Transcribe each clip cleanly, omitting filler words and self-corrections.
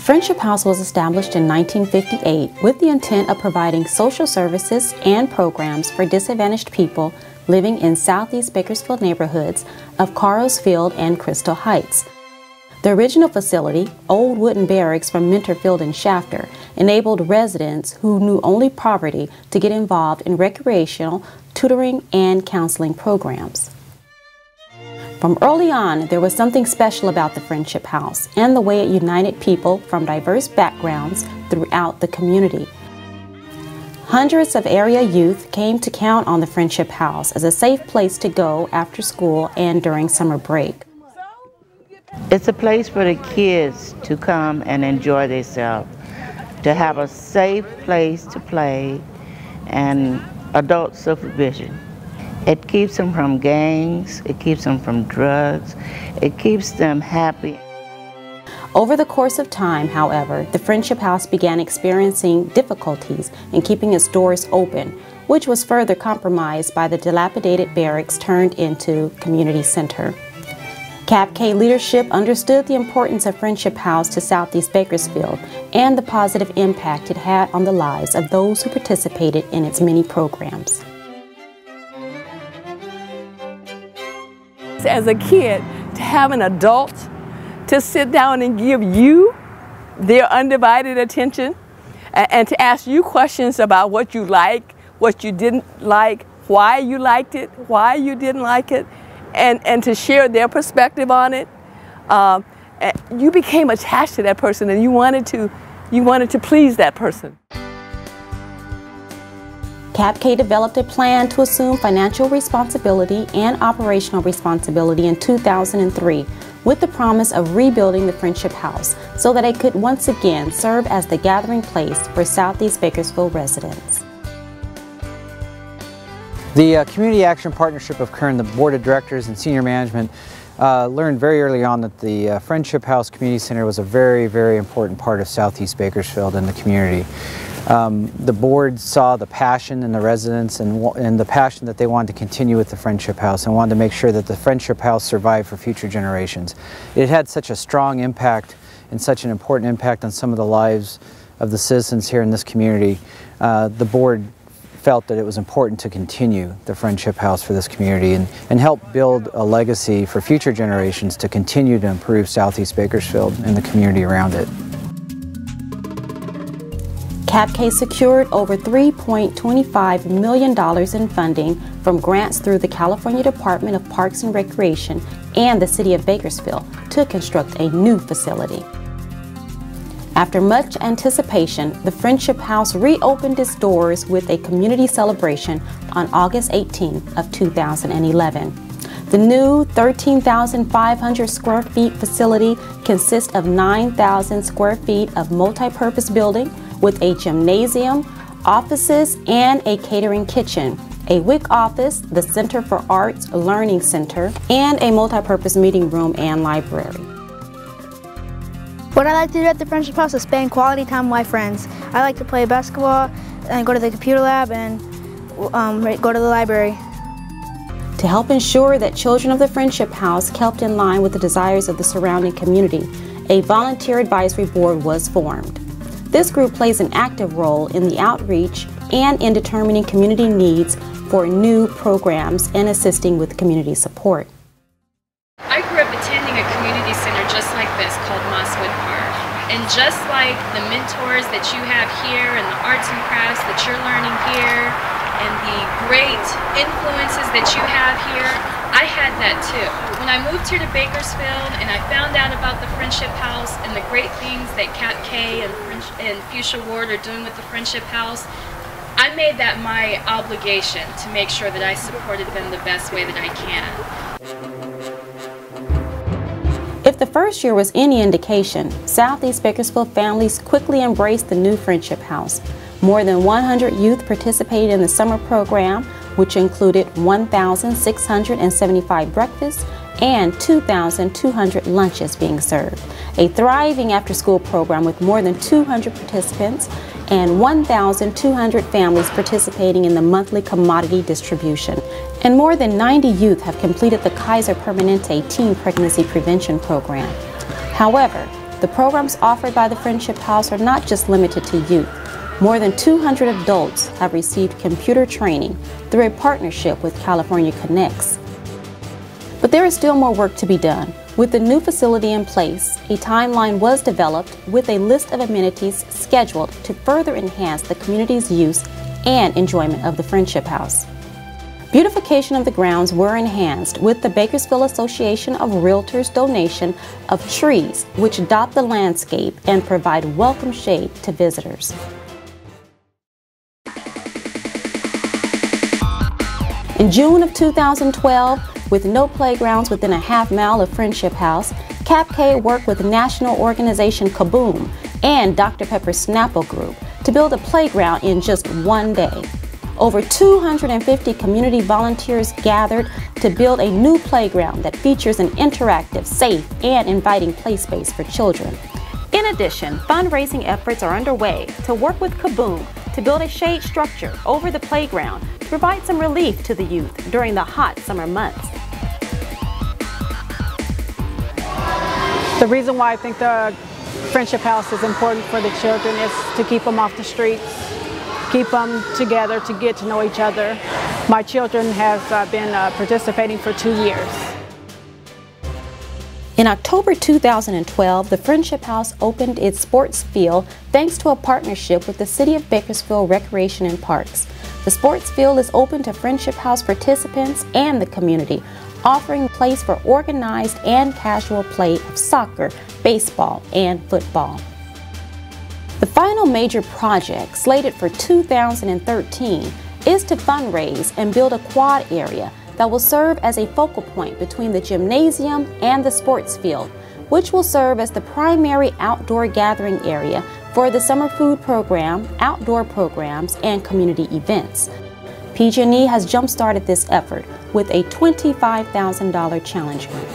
The Friendship House was established in 1958 with the intent of providing social services and programs for disadvantaged people living in Southeast Bakersfield neighborhoods of Carlsfield and Crystal Heights. The original facility, old wooden barracks from Minterfield and Shafter, enabled residents who knew only poverty to get involved in recreational, tutoring, and counseling programs. From early on, there was something special about the Friendship House and the way it united people from diverse backgrounds throughout the community. Hundreds of area youth came to count on the Friendship House as a safe place to go after school and during summer break. It's a place for the kids to come and enjoy themselves, to have a safe place to play and adult supervision. It keeps them from gangs, it keeps them from drugs, it keeps them happy. Over the course of time, however, the Friendship House began experiencing difficulties in keeping its doors open, which was further compromised by the dilapidated barracks turned into community center. Capk leadership understood the importance of Friendship House to Southeast Bakersfield and the positive impact it had on the lives of those who participated in its many programs. As a kid, to have an adult to sit down and give you their undivided attention and to ask you questions about what you like, what you didn't like, why you liked it, why you didn't like it, and to share their perspective on it, you became attached to that person and you wanted to please that person. Capk developed a plan to assume financial responsibility and operational responsibility in 2003 with the promise of rebuilding the Friendship House so that it could once again serve as the gathering place for Southeast Bakersfield residents. The Community Action Partnership of Kern, the Board of Directors and Senior Management learned very early on that the Friendship House Community Center was a very, very important part of Southeast Bakersfield and the community. The board saw the passion in the residents and the passion that they wanted to continue with the Friendship House and wanted to make sure that the Friendship House survived for future generations. It had such a strong impact and such an important impact on some of the lives of the citizens here in this community. The board felt that it was important to continue the Friendship House for this community and help build a legacy for future generations to continue to improve Southeast Bakersfield and the community around it. Capk secured over $3.25 million in funding from grants through the California Department of Parks and Recreation and the City of Bakersfield to construct a new facility. After much anticipation, the Friendship House reopened its doors with a community celebration on August 18th of 2011. The new 13,500 square feet facility consists of 9,000 square feet of multi-purpose building with a gymnasium, offices, and a catering kitchen, a WIC office, the Center for Arts Learning Center, and a multi-purpose meeting room and library. What I like to do at the Friendship House is spend quality time with my friends. I like to play basketball and go to the computer lab and go to the library. To help ensure that children of the Friendship House kept in line with the desires of the surrounding community, a volunteer advisory board was formed. This group plays an active role in the outreach and in determining community needs for new programs and assisting with community support. I grew up attending a community center just like this called Mosswood Park. And just like the mentors that you have here and the arts and crafts that you're learning here and the great influences that you have here, I had that too. When I moved here to Bakersfield and I found out about the Friendship House and the great things that Capk and Fuchsia Ward are doing with the Friendship House, I made that my obligation to make sure that I supported them the best way that I can. If the first year was any indication, Southeast Bakersfield families quickly embraced the new Friendship House. More than 100 youth participated in the summer program, which included 1,675 breakfasts and 2,200 lunches being served. A thriving after-school program with more than 200 participants and 1,200 families participating in the monthly commodity distribution. And more than 90 youth have completed the Kaiser Permanente Teen Pregnancy Prevention Program. However, the programs offered by the Friendship House are not just limited to youth. More than 200 adults have received computer training through a partnership with California Connects. But there is still more work to be done. With the new facility in place, a timeline was developed with a list of amenities scheduled to further enhance the community's use and enjoyment of the Friendship House. Beautification of the grounds were enhanced with the Bakersfield Association of Realtors' donation of trees which dot the landscape and provide welcome shade to visitors. In June of 2012, with no playgrounds within a half-mile of Friendship House, Capk worked with national organization Kaboom and Dr. Pepper Snapple Group to build a playground in just one day. Over 250 community volunteers gathered to build a new playground that features an interactive, safe, and inviting play space for children. In addition, fundraising efforts are underway to work with Kaboom to build a shade structure over the playground to provide some relief to the youth during the hot summer months. The reason why I think the Friendship House is important for the children is to keep them off the streets, keep them together, to get to know each other. My children have been participating for 2 years. In October 2012, the Friendship House opened its sports field thanks to a partnership with the City of Bakersfield Recreation and Parks. The sports field is open to Friendship House participants and the community, offering a place for organized and casual play of soccer, baseball, and football. The final major project, slated for 2013, is to fundraise and build a quad area that will serve as a focal point between the gymnasium and the sports field, which will serve as the primary outdoor gathering area for the summer food program, outdoor programs, and community events. PG&E has jump-started this effort with a $25,000 challenge grant.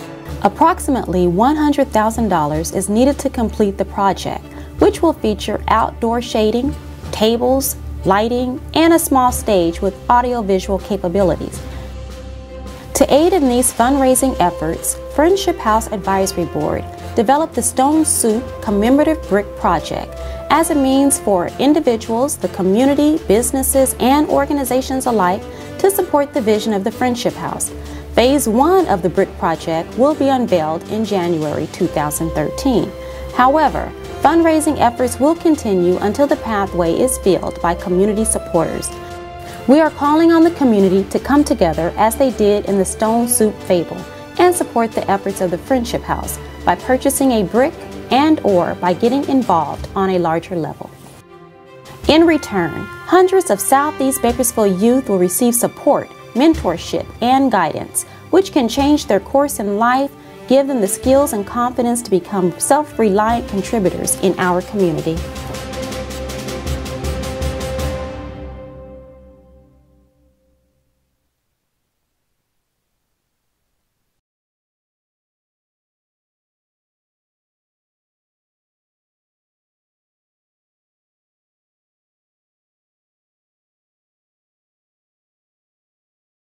Approximately $100,000 is needed to complete the project, which will feature outdoor shading, tables, lighting, and a small stage with audio-visual capabilities. To aid in these fundraising efforts, Friendship House Advisory Board developed the Stone Soup Commemorative Brick Project as a means for individuals, the community, businesses, and organizations alike to support the vision of the Friendship House. Phase 1 of the Brick Project will be unveiled in January 2013. However, fundraising efforts will continue until the pathway is filled by community supporters. We are calling on the community to come together as they did in the Stone Soup fable and support the efforts of the Friendship House by purchasing a brick and/or by getting involved on a larger level. In return, hundreds of Southeast Bakersfield youth will receive support, mentorship, and guidance, which can change their course in life, give them the skills and confidence to become self-reliant contributors in our community.